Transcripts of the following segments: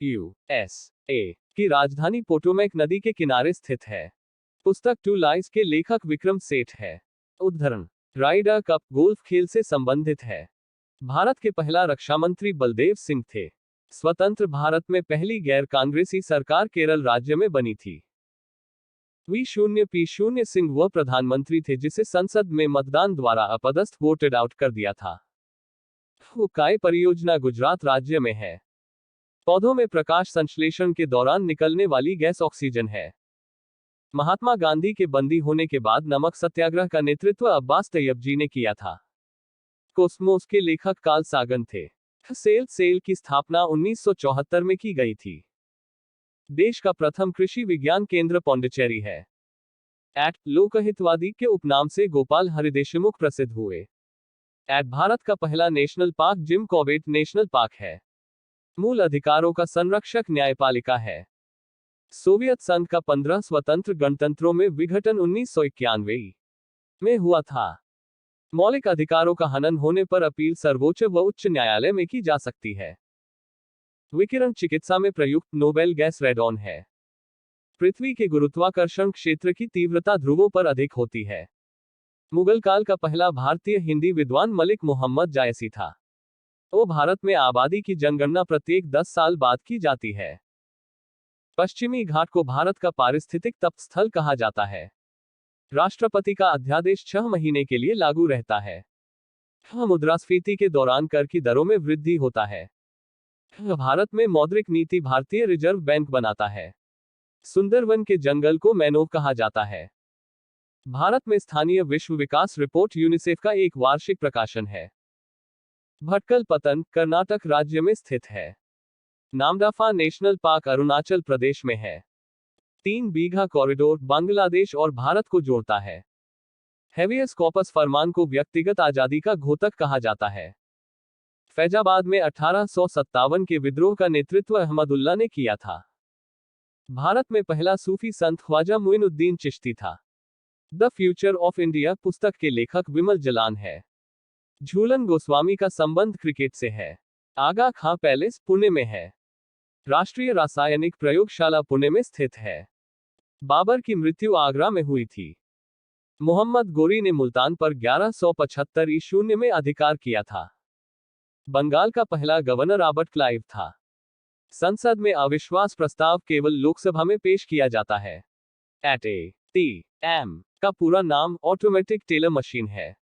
USA की राजधानी Potomac नदी के किनारे स्थित है। पुस्तक टू लाइस के लेखक विक्रम सेठ है। उद्धरण राइडर कप गोल्फ खेल से संबंधित है। भारत के पहला रक्षा मंत्री बलदेव सिंह थे। स्वतंत्र भारत में पहली गैर कांग्रेसी सरकार केरल राज्य में बनी थी। V0P0 सिंह वह प्रधानमंत्री थे जिसे संसद में मतदान द्वारा अपदस्थ वोटेड आउट कर दिया था। उकाई परियोजना गुजरात राज्य में है। पौधों में प्रकाश संश्लेषण के दौरान निकलने वाली गैस ऑक्सीजन है। महात्मा गांधी के बंदी होने के बाद नमक सत्याग्रह का नेतृत्व अब्बास तैयब जी ने किया था। कोस्मोस के लेखक कार्ल सागन थे। सेल की स्थापना 1974 में की गई थी। देश का प्रथम कृषि विज्ञान केंद्र पौंडीचेरी है। लोकहितवादी के उपनाम से गोपाल हरिदेशमुख प्रसिद्ध हुए। भारत का पहला national park Jim Corbett national park है। मूल अधिकारों का संरक्षक न्यायपालिका है। सोवियत संघ का 15 स्वतंत्र गणतंत्रों में विघटन 1991 में हुआ था। मौलिक अधिकारों का हनन होने पर अपील सर्वोच्च व उच्च न्यायालय में की जा सकती है। विकिरण चिकित्सा में प्रयुक्त नोबेल गैस रेडॉन है। पृथ्वी के गुरुत्वाकर्षण क्षेत्र की तीव्रता ध्रुवों पर अधिक होती है। मुगल काल का पहला भारतीय हिंदी विद्वान मलिक मोहम्मद जायसी था। भारत में आबादी की जनगणना प्रत्येक 10 साल बाद की जाती है। पश्चिमी घाट को भारत का पारिस्थितिक तपस्थल कहा जाता है। राष्ट्रपति का अध्यादेश 6 महीने के लिए लागू रहता है। मुद्रास्फीति के दौरान कर की दरों में वृद्धि होता है। भारत में मौद्रिक नीति भारतीय रिजर्व बैंक बनाता है। सुंदरवन के जंगल को मैनोव कहा जाता है। भारत में स्थानीय विश्व विकास रिपोर्ट यूनिसेफ का एक वार्षिक प्रकाशन है। भटकल पतन कर्नाटक राज्य में स्थित है। नामदफा नेशनल पार्क अरुणाचल प्रदेश में है। 3 बीघा कॉरिडोर बांग्लादेश और भारत को जोड़ता है। हेवियस कॉर्पस फरमान को व्यक्तिगत आजादी का घोतक कहा जाता है। फैजाबाद में 1857 के विद्रोह का नेतृत्व अहमदुल्ला ने किया था। भारत में पहला सूफी संत ख्वाजा मुइनुद्दीन चिश्ती था। द फ्यूचर ऑफ इंडिया पुस्तक के लेखक विमल जलान है। झूलन गोस्वामी का संबंध क्रिकेट से है। आगा खां पैलेस पुणे में है। राष्ट्रीय रासायनिक प्रयोगशाला पुणे में स्थित है। बाबर की मृत्यु आगरा में हुई थी। मोहम्मद गोरी ने मुल्तान पर 1175 ईस्वी में अधिकार किया था। बंगाल का पहला गवर्नर रॉबर्ट क्लाइव था। संसद में अविश्वास प्रस्ताव केवल लोकसभा में पेश किया जाता है। ATM का पूरा नाम ऑटोमेटिक टेलर मशीन है।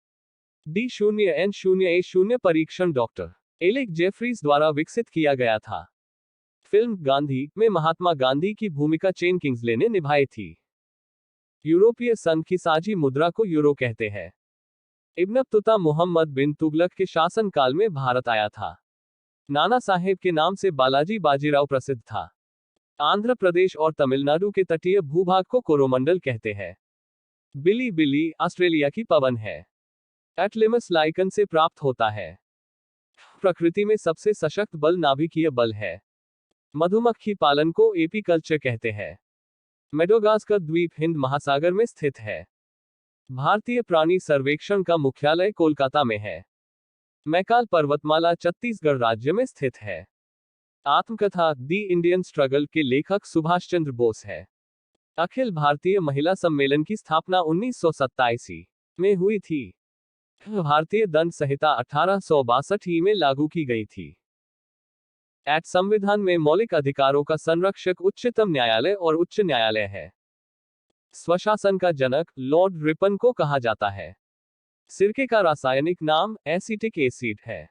D0N0A0 परीक्षण डॉक्टर एलेक जेफरीज द्वारा विकसित किया गया था। फिल्म गांधी में महात्मा गांधी की भूमिका चेन किंग्सले ने निभाई थी। यूरोपीय संघ की साझी मुद्रा को यूरो कहते हैं। इब्न बतूता मोहम्मद बिन तुगलक के शासनकाल में भारत आया था। नाना साहेब के नाम से बालाजी बाजीराव प्रसिद्ध था। आंध्र प्रदेश और तमिलनाडु के तटीय भूभाग को कोरोमंडल कहते हैं। बिली बिली ऑस्ट्रेलिया की पवन है। एटलेमस लाइकन से प्राप्त होता है। प्रकृति में सबसे सशक्त बल नाभिकीय बल है। मधुमक्खी पालन को एपीकल्चर कहते हैं। मेडागास्कर द्वीप हिंद महासागर में स्थित है। भारतीय प्राणी सर्वेक्षण का मुख्यालय कोलकाता में है। मैकाल पर्वतमाला छत्तीसगढ़ राज्य में स्थित है। आत्मकथा दी इंडियन स्ट्रगल के लेखक सुभाष चंद्र बोस है। अखिल भारतीय महिला सम्मेलन की स्थापना 1927 में हुई थी। भारतीय दंड संहिता 1862 में लागू की गई थी। संविधान में मौलिक अधिकारों का संरक्षक उच्चतम न्यायालय और उच्च न्यायालय है। स्वशासन का जनक लॉर्ड रिपन को कहा जाता है। सिरके का रासायनिक नाम एसिटिक एसिड है।